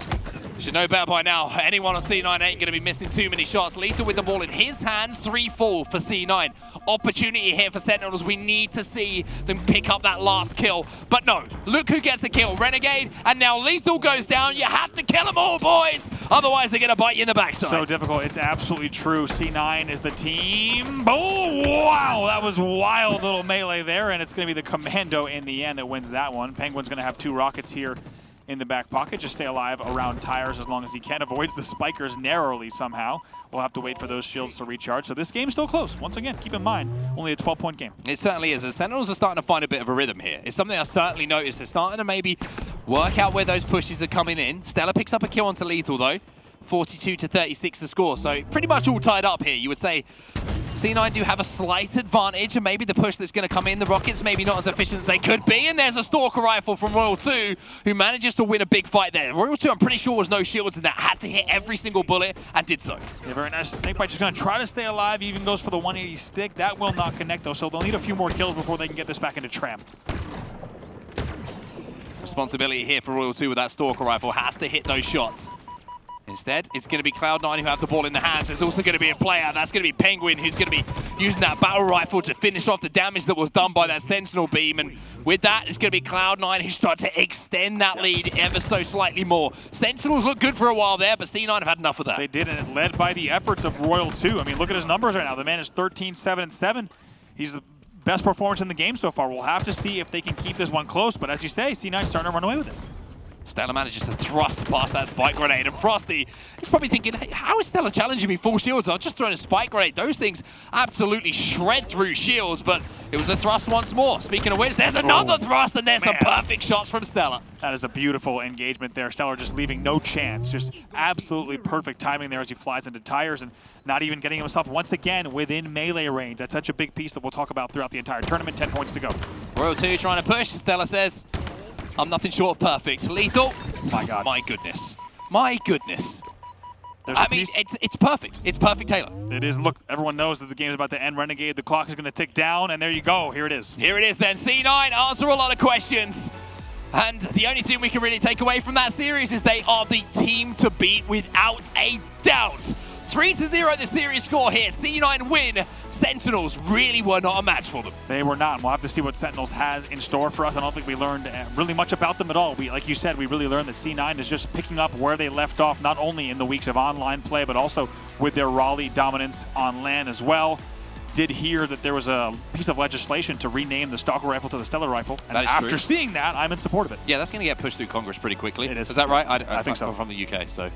You should know better by now. Anyone on C9 ain't going to be missing too many shots. LethuL with the ball in his hands. 3 fall for C9. Opportunity here for Sentinels. We need to see them pick up that last kill. But no, look who gets a kill. Renegade, and now LethuL goes down. You have to kill them all, boys. Otherwise, they're going to bite you in the backside. So difficult. It's absolutely true. C9 is the team. Oh, wow. That was wild little melee there, and it's going to be the Commando in the end that wins that one. Pznguin's going to have 2 rockets here in the back pocket. Just stay alive around tires as long as he can. Avoids the spikers narrowly somehow. We'll have to wait for those shields to recharge. So this game's still close. Once again, keep in mind, only a 12-point game. It certainly is. The Sentinels are starting to find a bit of a rhythm here. It's something I certainly noticed. They're starting to maybe work out where those pushes are coming in. StelluR picks up a kill onto LethuL though. 42-36 the score. So pretty much all tied up here. You would say C9 do have a slight advantage, and maybe the push that's going to come in, the rockets maybe not as efficient as they could be, and there's a Stalker Rifle from LethuL, who manages to win a big fight there. LethuL, I'm pretty sure, was no shields in that, had to hit every single bullet, and did so. Yeah, very nice. SnakeBite just going to try to stay alive, even goes for the 180 stick. That will not connect, though, so they'll need a few more kills before they can get this back into Tram. Responsibility here for LethuL with that Stalker Rifle, has to hit those shots. Instead, it's going to be Cloud9 who have the ball in the hands. There's also going to be a player. That's going to be Pznguin, who's going to be using that battle rifle to finish off the damage that was done by that Sentinel beam. And with that, it's going to be Cloud9 who start to extend that lead ever so slightly more. Sentinels look good for a while there, but C9 have had enough of that. They did, and led by the efforts of LethuL. I mean, look at his numbers right now. The man is 13-7-7. He's the best performance in the game so far. We'll have to see if they can keep this one close. But as you say, C9 starting to run away with it. StelluR manages to thrust past that spike grenade, and Frosty is probably thinking, hey, how is StelluR challenging me full shields? I've just thrown a spike grenade. Those things absolutely shred through shields, but it was the thrust once more. Speaking of which, there's another thrust, and there's some perfect shots from StelluR. That is a beautiful engagement there. StelluR just leaving no chance. Just absolutely perfect timing there as he flies into tires and not even getting himself once again within melee range. That's such a big piece that we'll talk about throughout the entire tournament. 10 points to go. LethuL trying to push. StelluR says, I'm nothing short of perfect. LethuL, my God. My goodness. My goodness. There's I mean, it's perfect. It's perfect, Taylor. It is. Look, everyone knows that the game is about to end. Renegade, the clock is going to tick down, and there you go. Here it is. Here it is then. C9 answer a lot of questions. And the only thing we can really take away from that series is they are the team to beat without a doubt. 3-0 the series score here. C9 win. Sentinels really were not a match for them. They were not. We'll have to see what Sentinels has in store for us. I don't think we learned really much about them at all. Like you said, we really learned that C9 is just picking up where they left off, not only in the weeks of online play, but also with their Raleigh dominance on LAN as well. Did hear that there was a piece of legislation to rename the Stalker rifle to the StelluR rifle. And after seeing that, I'm in support of it. Yeah, that's going to get pushed through Congress pretty quickly. It is. Is that right? I think so. I'm from the UK, so.